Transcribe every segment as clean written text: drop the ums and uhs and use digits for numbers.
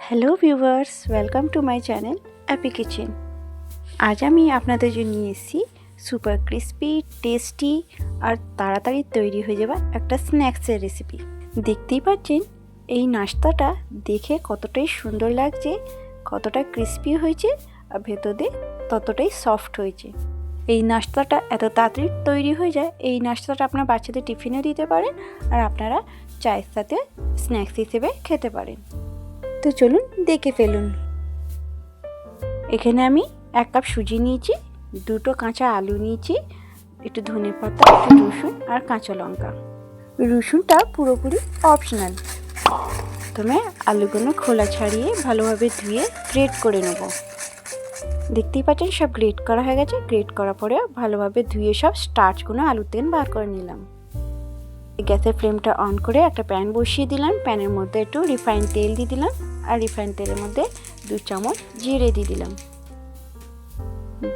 Hello viewers, welcome to my channel Appy kitchen. আজ আমি আপনাদের জন্য নিয়ে এসেছি সুপার ক্রিস্পি, টেস্টি আর তাড়াতাড়ি তৈরি হয়ে যাওয়া একটা স্ন্যাক্সের রেসিপি। দেখতেই পাচ্ছেন এই নাস্তাটা দেখে কতটাই সুন্দর লাগছে, কতটা ক্রিস্পি হয়েছে আর ভেতরে ততটাই সফট হয়েছে। এই নাস্তাটা এত তাড়াতাড়ি তৈরি হয়ে যায়। এই নাস্তাটা আপনার বাচ্চাদের টিফিনে দিতে পারেন আর আপনারা চায়ের সাথে স্ন্যাক্স হিসেবে খেতে পারেন। তো চলুন দেখে ফেলুন। এখানে আমি 1 কাপ সুজি নিয়েছি, 2টো কাঁচা আলু নিয়েছি, একটু ধনেপাতা, একটু রসুন আর কাঁচা লঙ্কা। রসুনটা পুরোপুরি অপশনাল। প্রথমে আলুগুলো খোলা ছাড়িয়ে ভালোভাবে ধুয়ে গ্রেট করে নেব। দেখতেই পাচ্ছেন সব গ্রেট করা হয়ে গেছে। গ্রেট করার পরে ভালোভাবে ধুয়ে সব স্টার্চগুলো আলুর থেকে বার করে নিলাম। গ্যাসের ফ্লেমটা অন করে একটা প্যান বসিয়ে দিলাম। প্যানের মধ্যে একটু রিফাইন তেল দিয়ে দিলাম আর রিফাইন তেলের মধ্যে 2 চামচ জিরে দিয়ে দিলাম।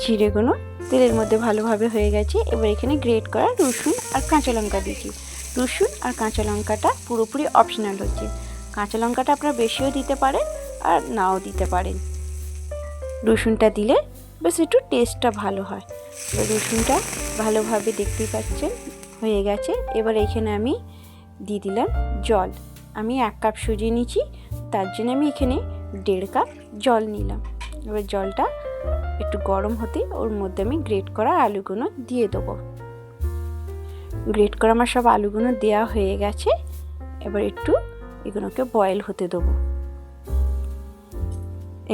জিরেগুলো তেলের মধ্যে ভালোভাবে হয়ে গেছে। এবার এখানে গ্রেট করা রসুন আর কাঁচা লঙ্কা দিচ্ছি। রসুন আর কাঁচা লঙ্কাটা পুরোপুরি অপশনাল হচ্ছে। কাঁচা লঙ্কাটা আপনারা বেশিও দিতে পারেন আর নাও দিতে পারেন। রসুনটা দিলে বেশ একটু টেস্টটা ভালো হয়। রসুনটা ভালোভাবে দেখতেই পাচ্ছেন হয়ে গেছে। এবার এখানে আমি দিয়ে দিলাম জল। আমি 1 কাপ সুজি নিয়েছি, তার জন্য আমি এখানে 1.5 কাপ জল নিলাম। এবার জলটা একটু গরম হতে ওর মধ্যে আমি গ্রেট করা আলুগুলো দিয়ে দেবো। গ্রেট করা আমার সব আলুগুলো দেওয়া হয়ে গেছে। এবার একটু এগুলোকে বয়েল হতে দেবো।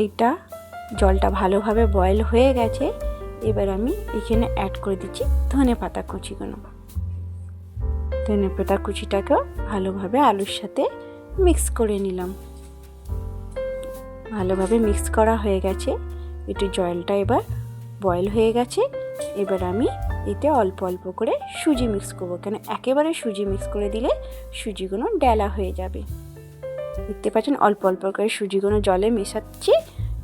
এইটা জলটা ভালোভাবে বয়েল হয়ে গেছে। এবার আমি এখানে অ্যাড করে দিচ্ছি ধনেপাতা কুচিগুলো। ধনেপাতা কুচিটাকেও ভালোভাবে আলুর সাথে মিক্স করে নিলাম। ভালোভাবে মিক্স করা হয়ে গেছে। একটু জলটা এবার বয়েল হয়ে গেছে। এবার আমি এতে অল্প অল্প করে সুজি মিক্স করবো, কেন একেবারে সুজি মিক্স করে দিলে সুজিগুলো ডেলা হয়ে যাবে। দেখতে পাচ্ছেন অল্প অল্প করে সুজিগুলো জলে মেশাচ্ছি,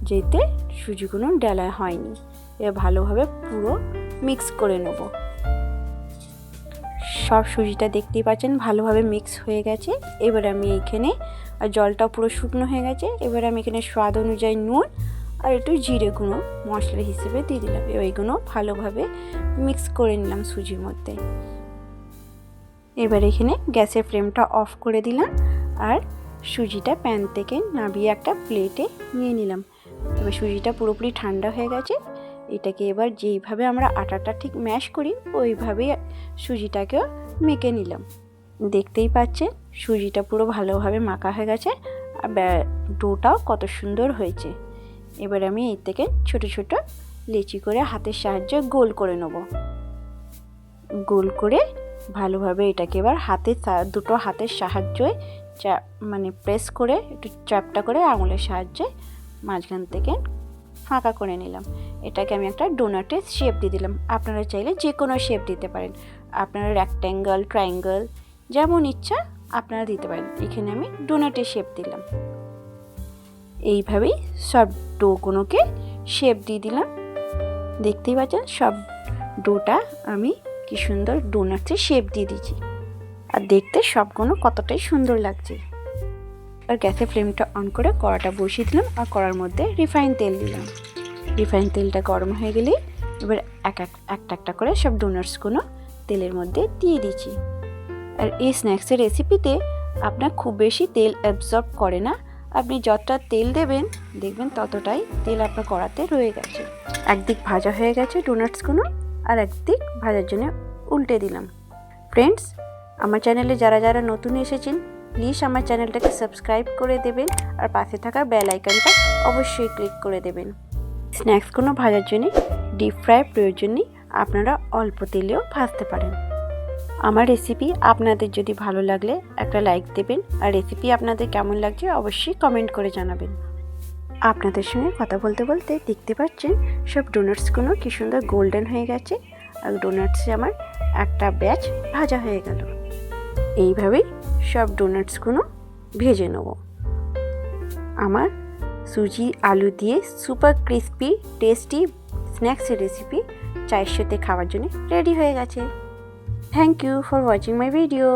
যেতে সুজিগুলো ডেলা হয়নি। এবার ভালোভাবে পুরো মিক্স করে নেব। সব সুজিটা দেখতেই পাচ্ছেন ভালোভাবে মিক্স হয়ে গেছে। এবার আমি এইখানে আর জলটা পুরো শুকনো হয়ে গেছে। এবার আমি এখানে স্বাদ অনুযায়ী নুন আর একটু জিরে গুঁড়ো মশলা হিসেবে দিয়ে দিলাম। এইগুলো ভালোভাবে মিক্স করে নিলাম সুজির মধ্যে। এবার এখানে গ্যাসের ফ্লেমটা অফ করে দিলাম আর সুজিটা প্যান থেকে নামিয়ে একটা প্লেটে নিয়ে নিলাম। এবার সুজিটা পুরোপুরি ঠান্ডা হয়ে গেছে। এটাকে এবার যেইভাবে আমরা আটাটা ঠিক ম্যাশ করি ওইভাবেই সুজিটাকেও মেখে নিলাম। দেখতেই পাচ্ছেন সুজিটা পুরো ভালোভাবে মাখা হয়ে গেছে আর ডোটাও কত সুন্দর হয়েছে। এবার আমি এর থেকে ছোট ছোট লেচি করে হাতের সাহায্যে গোল করে নেব। গোল করে ভালোভাবে এটাকে এবার দুটো হাতের সাহায্যে প্রেস করে একটু চাপটা করে আঙুলের সাহায্যে মাঝখান থেকে ফাঁকা করে নিলাম। এটাকে আমি একটা ডোনাটের শেপ দিয়ে দিলাম। আপনারা চাইলে যে কোনো শেপ দিতে পারেন। আপনারা রেক্ট্যাঙ্গল, ট্রায়াঙ্গল যেমন ইচ্ছা আপনারা দিতে পারেন। এখানে আমি ডোনাটের শেপ দিলাম। এইভাবেই সব ডোগুলোকে শেপ দিয়ে দিলাম। দেখতেই পাচ্ছেন সব ডোটা আমি কি সুন্দর ডোনাটের শেপ দিয়ে দিয়েছি আর দেখতে সবগুলো কতটাই সুন্দর লাগছে। আর গ্যাসের ফ্লেমটা অন করে কড়াটা বসিয়ে দিলাম আর কড়ার মধ্যে রিফাইন তেল দিলাম। রিফাইন তেলটা গরম হয়ে গেলেই এবার একটা করে সব ডোনাটসগুলো তেলের মধ্যে দিয়ে দিচ্ছি। আর এই স্ন্যাক্সের রেসিপিতে আপনার খুব বেশি তেল অ্যাবজর্ব করে না। আপনি যতটা তেল দেবেন দেখবেন ততটাই তেল আপনার কড়াতে রয়ে গেছে। একদিক ভাজা হয়ে গেছে ডোনাটসগুলো আর একদিক ভাজার জন্য উল্টে দিলাম। ফ্রেন্ডস, আমার চ্যানেলে যারা যারা নতুন এসেছেন প্লিজ আমার চ্যানেলটাকে সাবস্ক্রাইব করে দেবেন আর পাশে থাকা বেল আইকনটা অবশ্যই ক্লিক করে দেবেন। স্ন্যাক্সগুলো ভাজার জন্য ডিপ ফ্রাই প্রয়োজন নেই, আপনারা অল্প তেলেও ভাজতে পারেন। আমার রেসিপি আপনাদের যদি ভালো লাগলে একটা লাইক দেবেন আর রেসিপি আপনাদের কেমন লাগছে অবশ্যই কমেন্ট করে জানাবেন। আপনাদের সঙ্গে কথা বলতে বলতে দেখতে পাচ্ছেন সব ডোনাটসগুলো কি সুন্দর গোল্ডেন হয়ে গেছে আর ডোনাটসে আমার একটা ব্যাচ ভাজা হয়ে গেল। এইভাবেই সব ডোনাটসগুলো ভেজে নেব। আমার সুজি আলু দিয়ে সুপার ক্রিস্পি টেস্টি স্ন্যাক্সের রেসিপি চায়ের সাথে খাওয়ার জন্য রেডি হয়ে গেছে। Thank you for watching my video.